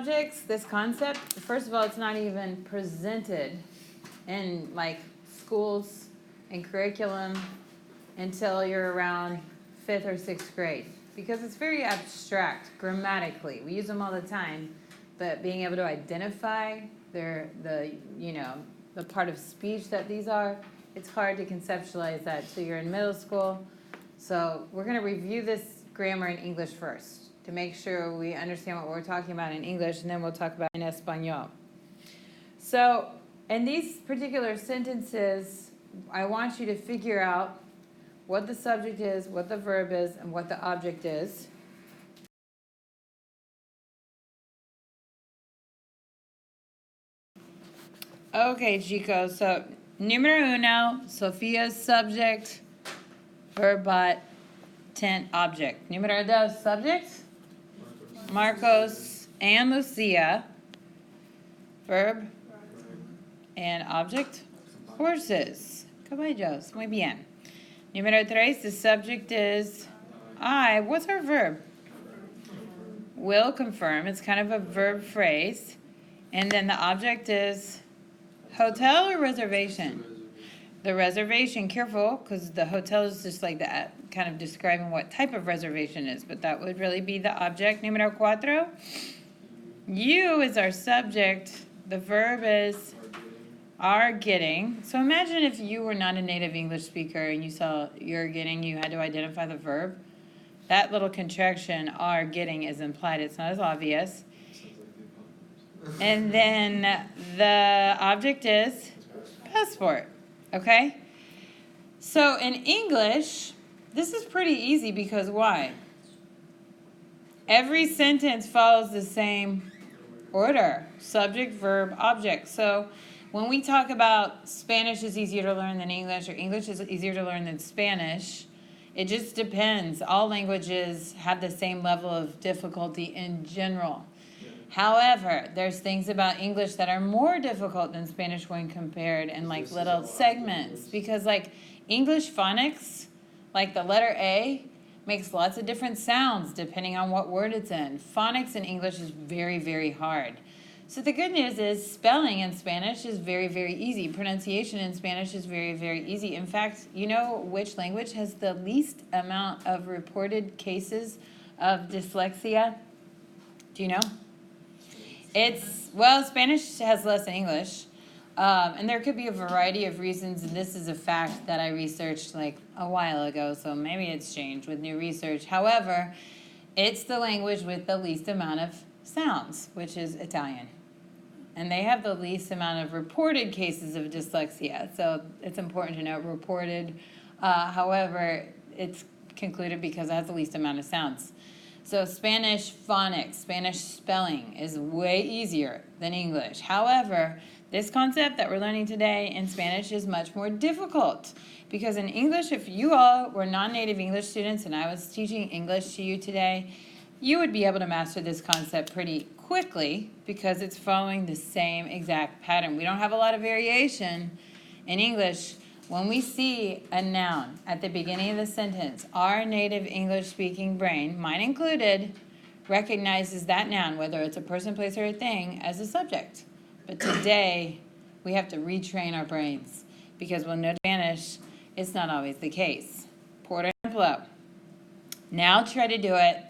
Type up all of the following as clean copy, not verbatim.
objects, this concept, first of all, it's not even presented in like schools and curriculum until you're around 5th or 6th grade, because it's very abstract grammatically. We use them all the time, but being able to identify the part of speech that these are, it's hard to conceptualize that till you're in middle school. So we're going to review this grammar in English first to make sure we understand what we're talking about in English, and then we'll talk about in Espanol. So in these particular sentences, I want you to figure out what the subject is, what the verb is, and what the object is. Okay, chicos, so número uno, Sophia's subject, verb, tent, object. Número dos, subject, Marcos and Lucia, verb, and object, horses, caballos. Muy bien. Número tres, the subject is I. What's our verb? Will, confirm. It's kind of a verb phrase. And then the object is hotel or reservation? The reservation, careful, because the hotel is just like that, kind of describing what type of reservation is, but that would really be the object. Número cuatro, you is our subject. The verb is are getting. So imagine if you were not a native English speaker and you saw you're getting, you had to identify the verb. That little contraction, are getting, is implied. It's not as obvious. And then the object is passport. Okay? So in English, this is pretty easy because why? Every sentence follows the same order. Subject, verb, object. So when we talk about Spanish is easier to learn than English, or English is easier to learn than Spanish, it just depends. All languages have the same level of difficulty in general. However, there's things about English that are more difficult than Spanish when compared in like little segments. Because like English phonics, like the letter A, makes lots of different sounds depending on what word it's in. Phonics in English is very, very hard. So the good news is spelling in Spanish is very, very easy. Pronunciation in Spanish is very, very easy. In fact, you know which language has the least amount of reported cases of dyslexia? Do you know? Spanish has less than English, and there could be a variety of reasons, and this is a fact that I researched like a while ago, so maybe it's changed with new research. However, it's the language with the least amount of sounds, which is Italian. And they have the least amount of reported cases of dyslexia, so it's important to note reported. However, it's concluded because it has the least amount of sounds. So Spanish phonics, Spanish spelling is way easier than English. However, this concept that we're learning today in Spanish is much more difficult because in English, if you all were non-native English students and I was teaching English to you today, you would be able to master this concept pretty quickly because it's following the same exact pattern. We don't have a lot of variation in English. When we see a noun at the beginning of the sentence, our native English-speaking brain, mine included, recognizes that noun, whether it's a person, place, or a thing, as a subject. But today, we have to retrain our brains because when no Spanish, it's not always the case. Por ejemplo. Now try to do it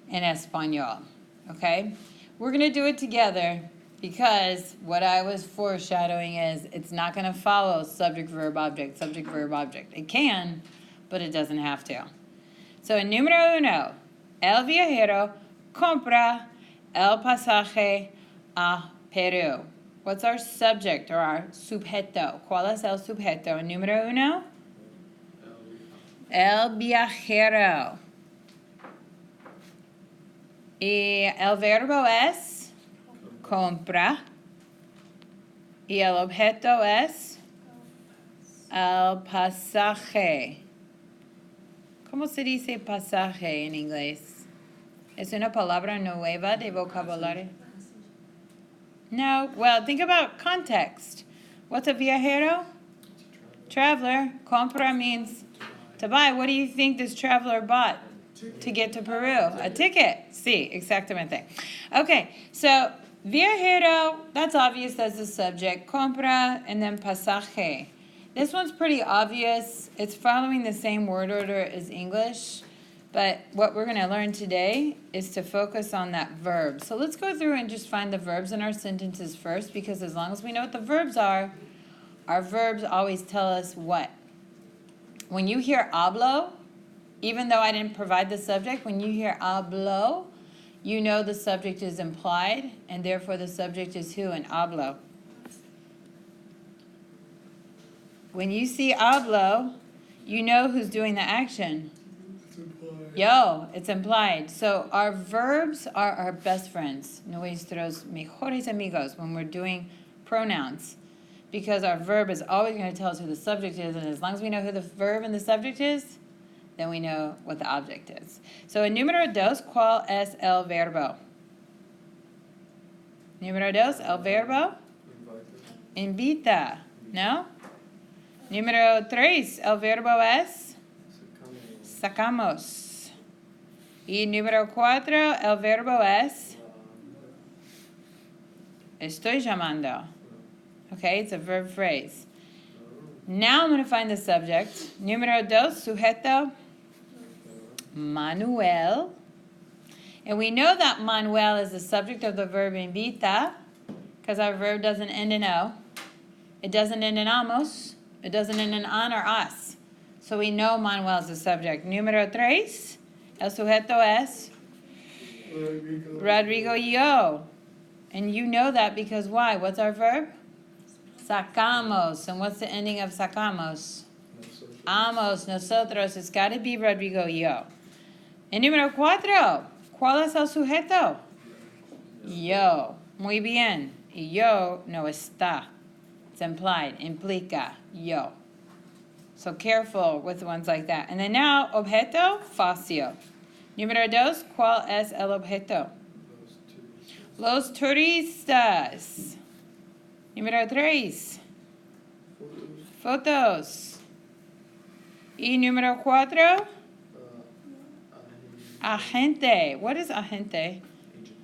in Espanol, okay? We're going to do it together. Because what I was foreshadowing is it's not going to follow subject, verb, object, subject, verb, object. It can, but it doesn't have to. So en número uno, el viajero compra el pasaje a Perú. What's our subject or our sujeto? ¿Cuál es el sujeto? En número uno, el viajero. Y el verbo es compra. Y el objeto es el pasaje. ¿Cómo se dice pasaje en inglés? ¿Es una palabra nueva de vocabulario? No. Well, think about context. What's a viajero? Traveler. Compra means to buy. What do you think this traveler bought? To get to Peru. A ticket. Sí, exactamente. Okay, so viajero, that's obvious, that's the subject. Compra, and then pasaje. This one's pretty obvious. It's following the same word order as English, but what we're going to learn today is to focus on that verb. So let's go through and just find the verbs in our sentences first, because as long as we know what the verbs are, our verbs always tell us what. When you hear hablo, even though I didn't provide the subject, when you hear hablo, you know the subject is implied, and therefore the subject is who in hablo? When you see hablo, you know who's doing the action. It's implied. Yo, it's implied. So our verbs are our best friends, nuestros mejores amigos, when we're doing pronouns. Because our verb is always going to tell us who the subject is, and as long as we know who the verb and the subject is, then we know what the object is. So en número dos, ¿cuál es el verbo? Número dos, el verbo invita, ¿no? Número tres, el verbo es sacamos. Y número cuatro, el verbo es estoy llamando. Okay, it's a verb phrase. Now I'm going to find the subject. Número dos, sujeto, Manuel. And we know that Manuel is the subject of the verb invita, because our verb doesn't end in O. It doesn't end in amos. It doesn't end in an or as. So we know Manuel is the subject. Número tres, el sujeto es Rodrigo yo. And you know that because why? What's our verb? Sacamos. And what's the ending of sacamos? Amos, nosotros. It's got to be Rodrigo yo. En número cuatro, ¿cuál es el sujeto? Yo. Muy bien. Y yo no está. It's implied. Implica. Yo. So careful with ones like that. And then now, objeto, fácil. Número dos, ¿cuál es el objeto? Los turistas. Número tres, fotos. Y número cuatro, agente. What is agente?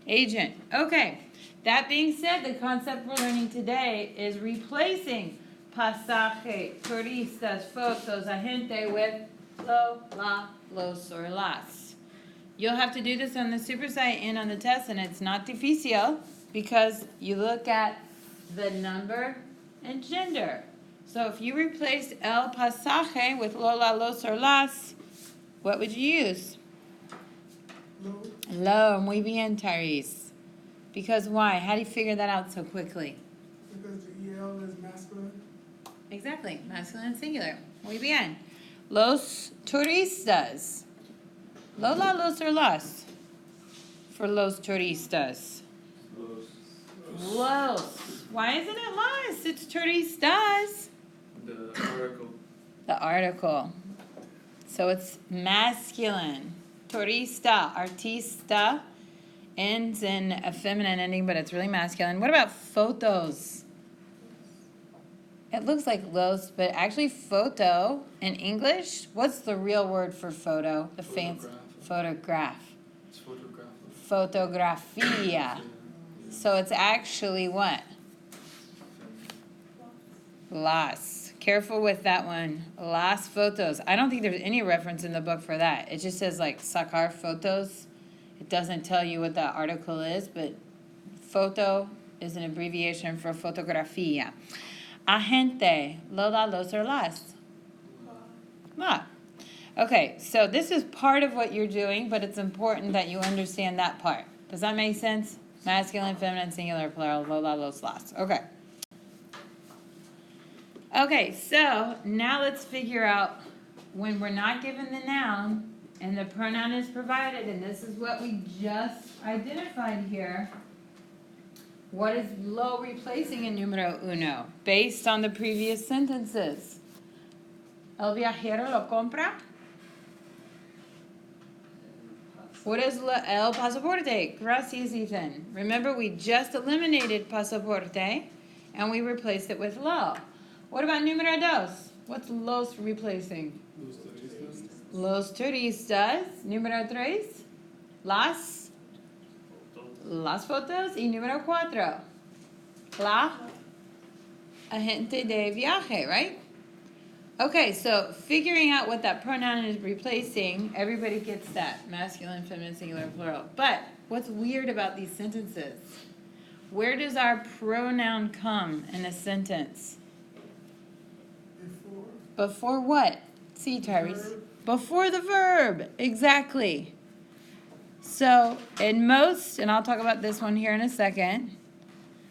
Agent. Okay. That being said, the concept we're learning today is replacing pasaje, turistas, fotos, agente with lo, la, los, or las. You'll have to do this on the supersite and on the test, and it's not difícil because you look at the number and gender. So if you replaced el pasaje with lo, la, los, or las, what would you use? Lo. Muy bien, Tyrese. Because why? How do you figure that out so quickly? Because the EL is masculine. Exactly. Masculine and singular. Muy bien. Los turistas. Lo, la, los, or las? For los turistas. Los. Why isn't it las? It's turistas. The article. The article. So it's masculine. Turista, artista, ends in a feminine ending, but it's really masculine. What about photos? It looks like los, but actually photo in English, what's the real word for photo? The fancy photograph. It's photograph. Fotografía. So it's actually what? Las. Careful with that one. Las fotos. I don't think there's any reference in the book for that. It just says like sacar fotos. It doesn't tell you what that article is, but photo is an abbreviation for fotografía. Agente. Lo, la, los, or las? La. Okay, so this is part of what you're doing, but it's important that you understand that part. Does that make sense? Masculine, feminine, singular, plural, lo, la, los, las. Okay. Okay, so now let's figure out when we're not given the noun and the pronoun is provided, and this is what we just identified here. What is lo replacing in numero uno based on the previous sentences? El viajero lo compra. What is el pasaporte? Gracias, Ethan. Remember, we just eliminated pasaporte, and we replaced it with lo. What about número dos? What's los replacing? Los turistas. Número 3. Las fotos. Y número 4. La agente de viaje, right? Okay, so figuring out what that pronoun is replacing, everybody gets that. Masculine, feminine, singular, plural. But what's weird about these sentences? Where does our pronoun come in a sentence? Before. Before what? See, Tyrese. Before the verb. Exactly. So, in most, and I'll talk about this one here in a second,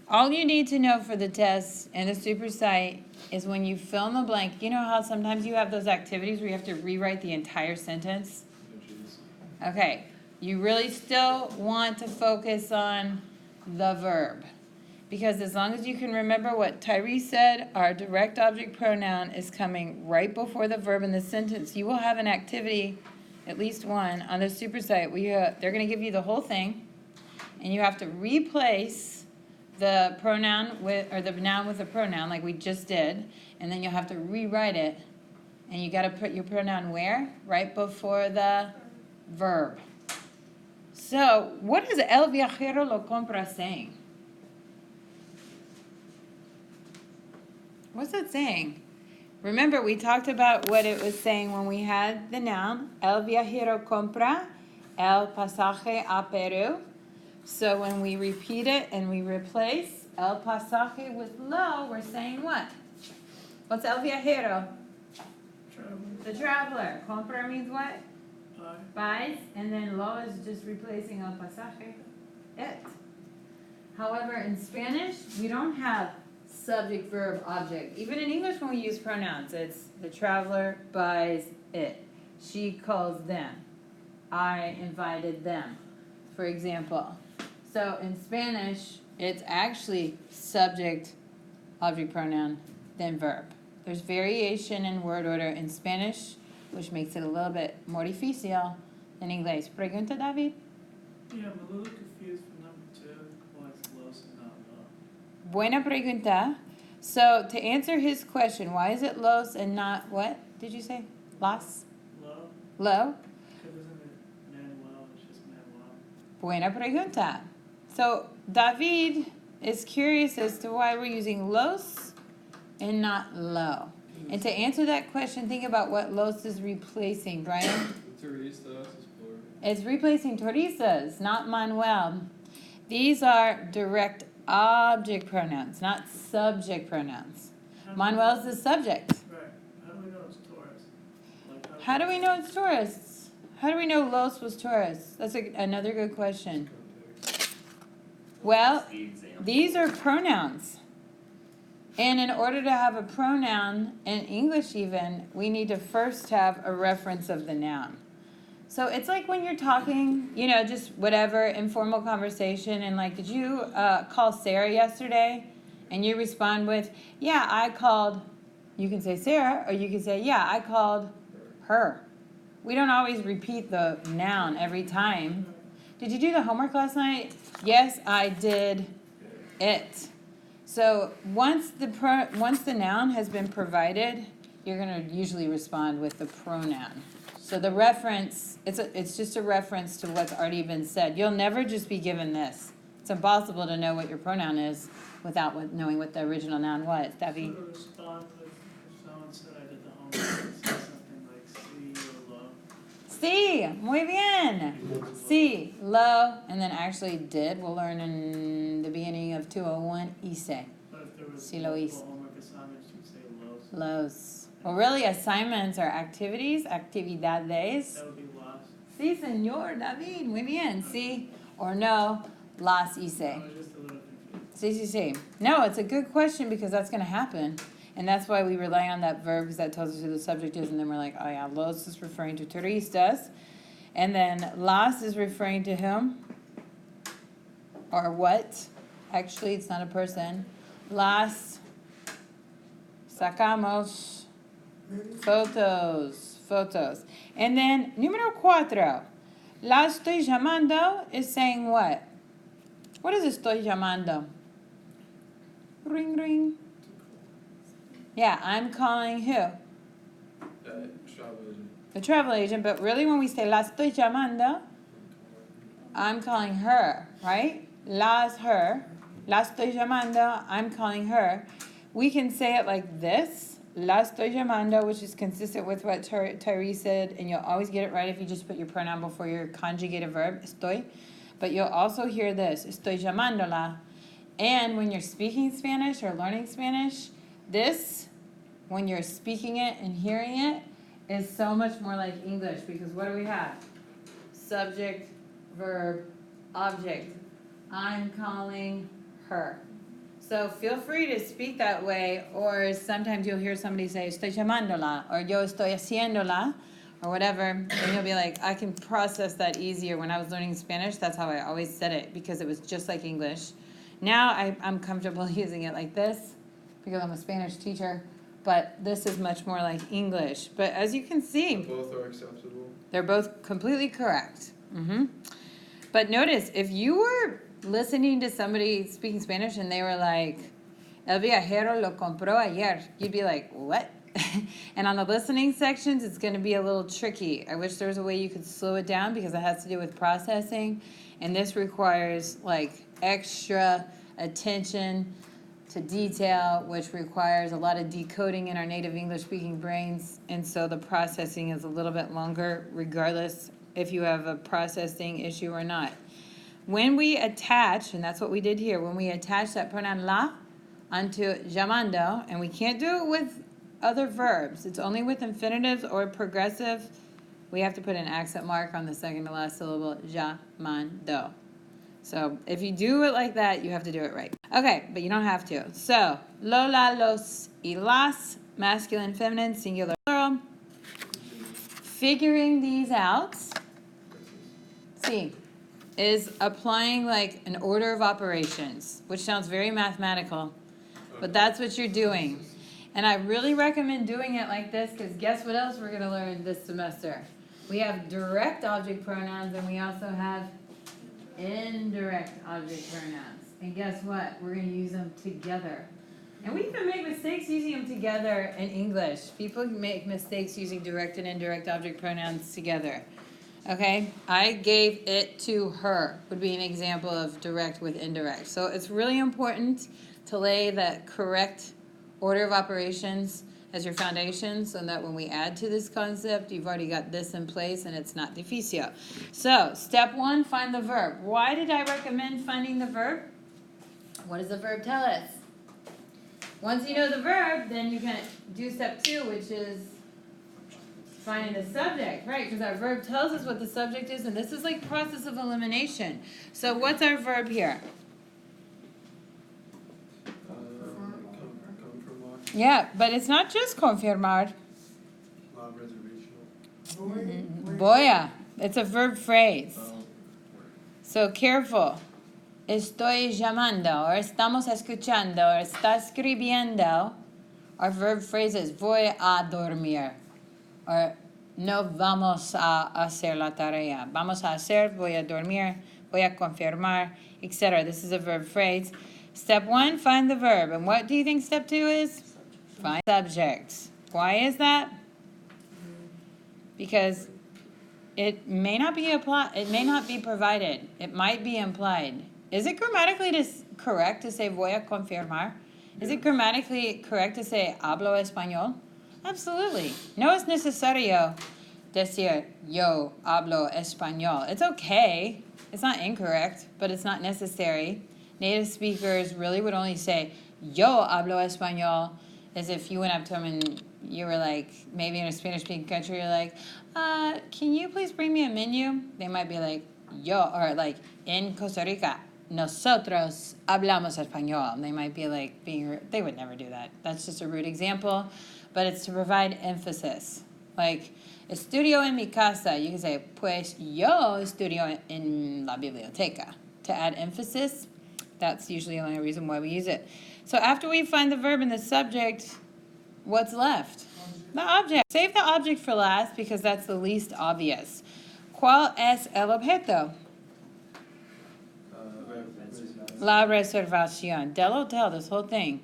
all you need to know for the test and the super site is when you fill in the blank. You know how sometimes you have those activities where you have to rewrite the entire sentence? Okay. You really still want to focus on the verb. Because as long as you can remember what Tyrese said, our direct object pronoun is coming right before the verb in the sentence. You will have an activity, at least one, on the super site where they're going to give you the whole thing, and you have to replace the pronoun with, or the noun with a pronoun like we just did, and then you'll have to rewrite it, and you got to put your pronoun where? Right before the verb. So, what is el viajero lo compra saying? What's it saying? Remember, we talked about what it was saying when we had the noun. El viajero compra el pasaje a Peru. So when we repeat it and we replace el pasaje with lo, we're saying what? What's el viajero? Travel. The traveler. Compra means what? Buy. Buys. And then lo is just replacing el pasaje. It. However, in Spanish, we don't have subject, verb, object. Even in English when we use pronouns, it's the traveler buys it. She calls them. I invited them, for example. So in Spanish, it's actually subject, object pronoun, then verb. There's variation in word order in Spanish, which makes it a little bit more difícil than English. Pregunta, David? Yeah, I'm a little confused for number 2. Why it's los and not lo. Buena pregunta. So to answer his question, why is it los and not what did you say? Las? Lo? Lo? Because isn't it Manuel? It's just Manuel. Buena pregunta. So David is curious as to why we're using los and not lo. And to answer that question, think about what los is replacing, Brian. Turistas is plural. It's replacing turistas, not Manuel. These are direct object pronouns, not subject pronouns. Manuel's the subject. Right. How do we know it's tourist? Like, How do we know it's tourists? How do we know Los was tourists? That's another good question. Well, these are pronouns. And in order to have a pronoun, in English even, we need to first have a reference of the noun. So it's like when you're talking, you know, just whatever, informal conversation, and like, did you call Sarah yesterday? And you respond with, yeah, I called, you can say Sarah, or you can say, yeah, I called her. We don't always repeat the noun every time. Did you do the homework last night? Yes, I did it. So once the noun has been provided, you're going to usually respond with the pronoun. So the reference, it's just a reference to what's already been said. You'll never just be given this. It's impossible to know what your pronoun is without knowing what the original noun was. David? So to respond if someone said I did the homework, say something like si or lo. Sí, muy bien. Sí, lo, and then actually did. We'll learn in the beginning of 201, hice. But if there was Si lo hice. multiple homework assignments, you'd say los. Los. Well, really, assignments are activities, actividades. That would be las. Sí, señor, David, muy bien. Sí or no, las hice. I was just a little confused. Sí, sí, sí. No, it's a good question because that's going to happen. And that's why we rely on that verb because that tells us who the subject is. And then we're like, oh yeah, los is referring to turistas. And then las is referring to whom? Or what? Actually, it's not a person. Las sacamos fotos. And then, número 4. La estoy llamando is saying what? What is estoy llamando? Ring, ring. Yeah, I'm calling who? Travel agent. the travel agent, but really when we say la estoy llamando, I'm calling her, right? La's her. La estoy llamando, I'm calling her. We can say it like this. La estoy llamando, which is consistent with what Tyree said, and you'll always get it right if you just put your pronoun before your conjugated verb, estoy. But you'll also hear this, estoy llamándola. And when you're speaking Spanish or learning Spanish, this, when you're speaking it and hearing it, is so much more like English, because what do we have? Subject, verb, object. I'm calling her. So feel free to speak that way, or sometimes you'll hear somebody say, estoy llamándola, or yo estoy haciéndola, or whatever, and you'll be like, I can process that easier. When I was learning Spanish, that's how I always said it, because it was just like English. Now I'm comfortable using it like this, because I'm a Spanish teacher, but this is much more like English. But as you can see, Both are acceptable. they're both completely correct. But notice, if you were listening to somebody speaking Spanish and they were like, el viajero lo compró ayer, you'd be like, what? And on the listening sections, it's going to be a little tricky. I wish there was a way you could slow it down, because it has to do with processing. And this requires like extra attention to detail, which requires a lot of decoding in our native English speaking brains. And so the processing is a little bit longer, regardless if you have a processing issue or not. When we attach, and that's what we did here, when we attach that pronoun la onto llamando, and we can't do it with other verbs, it's only with infinitives or progressive, we have to put an accent mark on the second to last syllable, llamando. So if you do it like that, you have to do it right. Okay, but you don't have to. So, lo, la, los, y las, masculine, feminine, singular, plural. Figuring these out, see, is applying like an order of operations, which sounds very mathematical, but that's what you're doing. And I really recommend doing it like this, because guess what else we're going to learn this semester? We have direct object pronouns, and we also have indirect object pronouns. And guess what? We're going to use them together. And we even make mistakes using them together in English. People make mistakes using direct and indirect object pronouns together. Okay? I gave it to her would be an example of direct with indirect. So it's really important to lay that correct order of operations as your foundation, so that when we add to this concept, you've already got this in place and it's not difícil. So, step 1, find the verb. Why did I recommend finding the verb? What does the verb tell us? Once you know the verb, then you can do step 2, which is finding the subject, right? Because our verb tells us what the subject is, and this is like process of elimination. So, what's our verb here? Yeah, but it's not just confirmar. Voy. It's a verb phrase. So careful. Estoy llamando, or estamos escuchando, or está escribiendo are verb phrases. Voy a dormir. Or no vamos a hacer la tarea. Vamos a hacer, voy a dormir, voy a confirmar, etc. This is a verb phrase. Step 1, find the verb. And what do you think step 2 is? Find subject. Why is that? Because it may not be applied. It may not be provided. It might be implied. Is it grammatically correct to say voy a confirmar? Is it grammatically correct to say hablo español? Absolutely. No es necesario decir yo hablo español. It's okay. It's not incorrect, but it's not necessary. Native speakers really would only say yo hablo español, as if you went up to them and you were like, maybe in a Spanish-speaking country, you're like, can you please bring me a menu? They might be like, yo, or like, in Costa Rica, nosotros hablamos español. And they might be like, they would never do that. That's just a rude example, but it's to provide emphasis. Like, estudio en mi casa, you can say, pues yo estudio en la biblioteca. To add emphasis, that's usually the only reason why we use it. So after we find the verb and the subject, what's left? The object. Save the object for last, because that's the least obvious. ¿Cuál es el objeto? La reservación. Del hotel, this whole thing.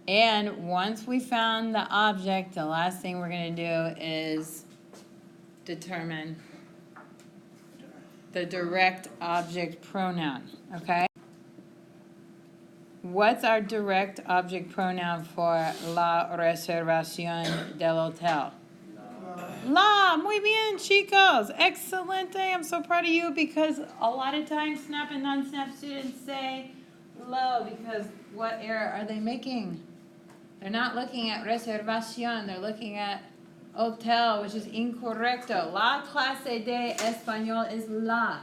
And once we found the object, the last thing we're going to do is determine the direct object pronoun, okay? What's our direct object pronoun for la reservación del hotel? La, muy bien, chicos. Excelente. I'm so proud of you because a lot of times SNAP and non-SNAP students say lo because what error are they making? They're not looking at reservación, they're looking at hotel, which is incorrecto. La clase de español is la.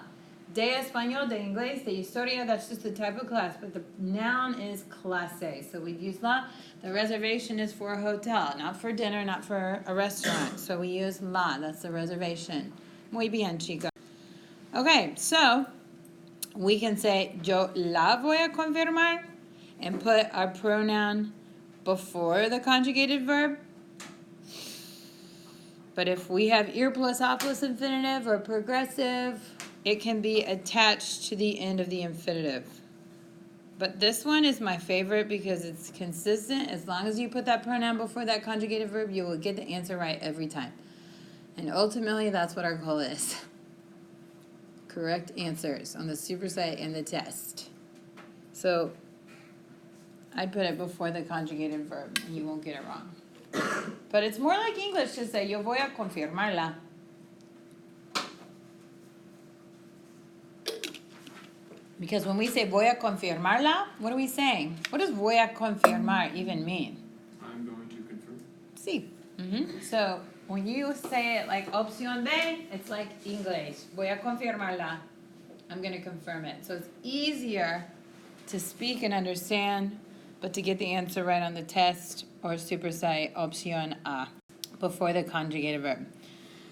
De español, de inglés, de historia, that's just the type of class, but the noun is clase. So we use la. The reservation is for a hotel, not for dinner, not for a restaurant. So we use la, that's the reservation. Muy bien, chicos. Okay, so we can say yo la voy a confirmar and put our pronoun before the conjugated verb. But if we have ir plus a plus infinitive or progressive, it can be attached to the end of the infinitive. But this one is my favorite because it's consistent. As long as you put that pronoun before that conjugated verb, you will get the answer right every time. And ultimately, that's what our goal is. Correct answers on the supersite and the test. So I'd put it before the conjugated verb, and you won't get it wrong. But it's more like English to say, yo voy a confirmarla. Because when we say voy a confirmarla, what are we saying? What does voy a confirmar even mean? I'm going to confirm. Sí. So when you say it like opción B, it's like English. Voy a confirmarla. I'm going to confirm it. So it's easier to speak and understand, but to get the answer right on the test or supersite, opción A, before the conjugated verb.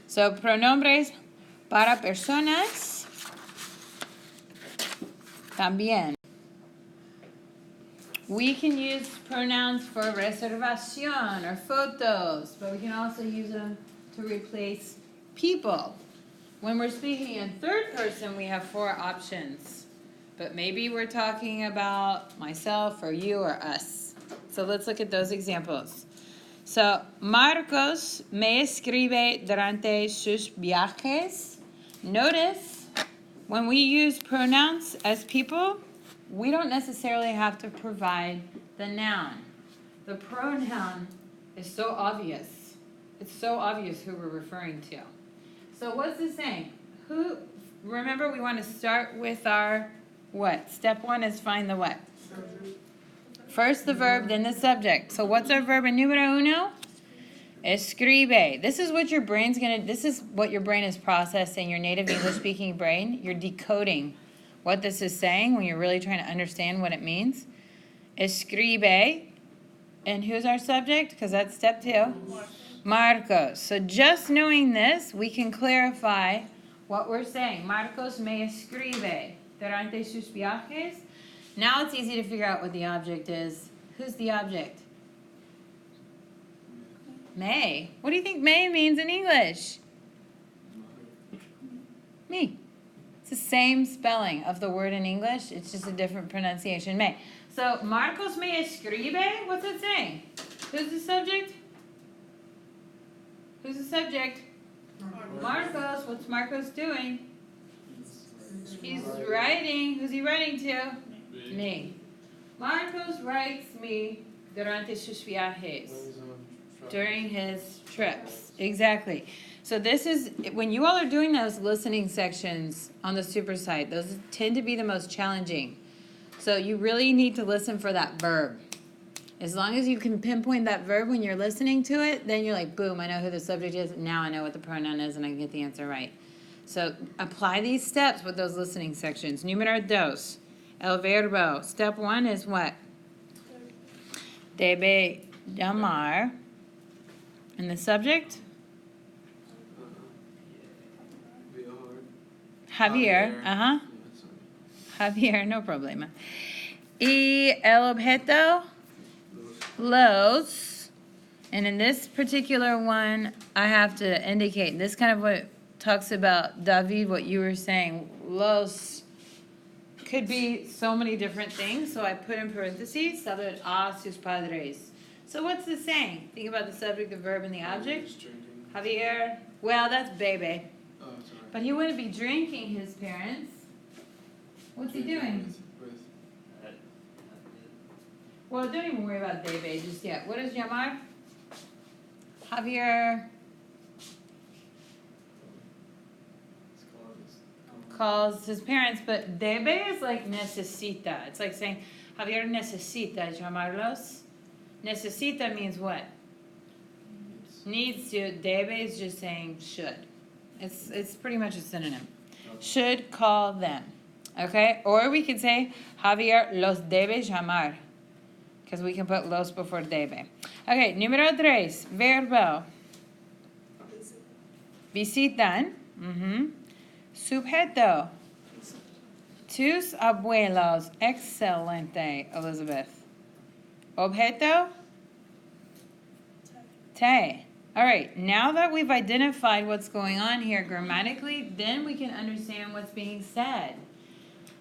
So pronombres para personas. También. We can use pronouns for reservación or photos, but we can also use them to replace people. When we're speaking in third person, we have 4 options. But maybe we're talking about myself or you or us. So let's look at those examples. So, Marcos me escribe durante sus viajes. Notice, when we use pronouns as people, we don't necessarily have to provide the noun. The pronoun is so obvious. It's so obvious who we're referring to. So what's this saying? Who? Remember, we want to start with our what? Step 1 is find the what? First the verb, then the subject. So what's our verb in numero uno? Escribe. This is what your brain's this is what your brain is processing, your native English speaking brain. You're decoding what this is saying when you're really trying to understand what it means. Escribe. And who's our subject? Because that's step 2. Marcos. So just knowing this, we can clarify what we're saying. Marcos me escribe durante sus viajes. Now it's easy to figure out what the object is. Who's the object? May. What do you think May means in English? Me. It's the same spelling of the word in English. It's just a different pronunciation. May. So, Marcos me escribe. What's it saying? Who's the subject? Who's the subject? Marcos. What's Marcos doing? He's writing. Who's he writing to? Me. Marcos writes me durante sus viajes. During his trips. Exactly. So this is, when you all are doing those listening sections on the supersite, those tend to be the most challenging. So you really need to listen for that verb. As long as you can pinpoint that verb when you're listening to it, then you're like, boom, I know who the subject is. Now I know what the pronoun is and I can get the answer right. So apply these steps with those listening sections. Número 2, el verbo. Step 1 is what? Debe llamar. And the subject? Javier. Yeah, sorry. Javier, no problema. Y el objeto? Los. And in this particular one, I have to indicate, this kind of what talks about, David, what you were saying. Los could be so many different things, so I put in parentheses, saber a sus padres. So what's this saying? Think about the subject, the verb, and the object. He's drinking. Javier, well, that's bebe. Oh, sorry. But he wouldn't be drinking his parents. What's he doing? With Well, don't even worry about bebe just yet. What is llamar? Javier calls his parents, but debe is like necesita. It's like saying, Javier necesita llamarlos. Necesita means what? Needs to. Debe is just saying should. It's pretty much a synonym. Should call them. Okay? Or we could say, Javier los debe llamar. Because we can put los before debe. Okay, número 3. Verbo. Visitan. Sujeto. Tus abuelos. Excelente, Elizabeth. Objeto. Te. All right, now that we've identified what's going on here grammatically, then we can understand what's being said.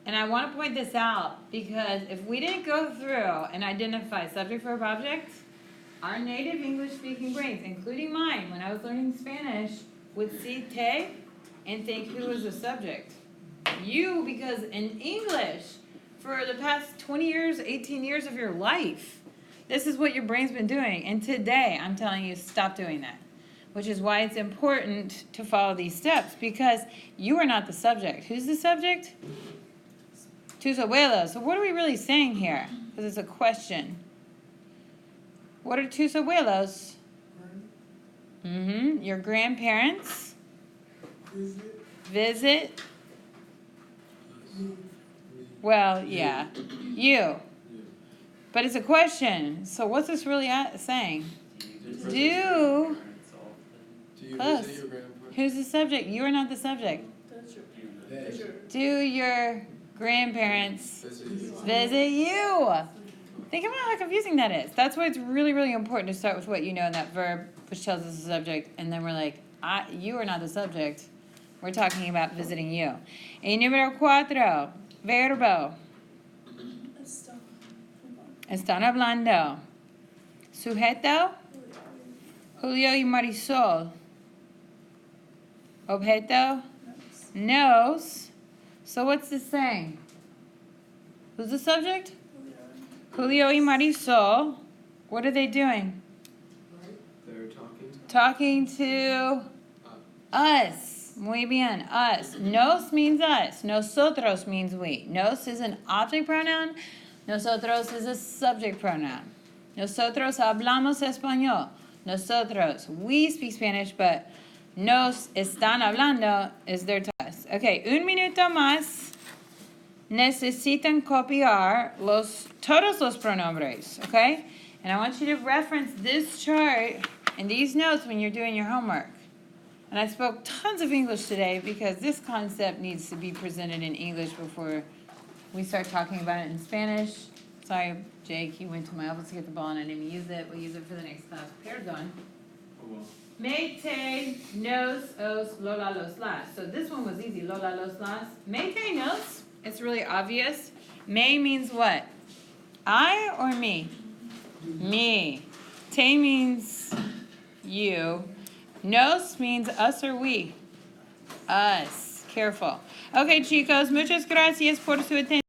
And I want to point this out because if we didn't go through and identify subject, verb, object, our native English-speaking brains, including mine, when I was learning Spanish, would see te and think who was the subject. You, because in English, for the past 20 years, 18 years of your life, this is what your brain's been doing. And today, I'm telling you, stop doing that. Which is why it's important to follow these steps, because you are not the subject. Who's the subject? Tus abuelos. So what are we really saying here? Because it's a question. What are tus abuelos? Your grandparents. Visit. Well, yeah. You. But it's a question. So what's this really saying? Do you Close. visit your grandparents? Who's the subject? You are not the subject. Do your grandparents visit you? Think about how confusing that is. That's why it's really, really important to start with what you know in that verb, which tells us the subject, and then we're like, you are not the subject. We're talking about visiting you. Y número 4, verbo. Están hablando. Sujeto, Julio y Marisol. Objeto, knows. So what's this saying? Who's the subject? Julio y Marisol. What are they doing? They're talking. Talking to us. Muy bien, us. Nos means us. Nosotros means we. Nos is an object pronoun. Nosotros is a subject pronoun. Nosotros hablamos español. Nosotros, we speak Spanish, but nos están hablando is their to us. Okay, un minuto más. Necesitan copiar todos los pronombres, okay? And I want you to reference this chart and these notes when you're doing your homework. And I spoke tons of English today because this concept needs to be presented in English before we start talking about it in Spanish. Sorry, Jake, he went to my office to get the ball and I didn't use it. We'll use it for the next class. Perdón. Oh well. Me, te, nos, os, lola, los, las. So this one was easy. Lola, los, las. Me, te, nos. It's really obvious. Me means what? I or me? Me. Te means you. Nos means us or we. Us. Careful. Okay, chicos. Muchas gracias por su atención.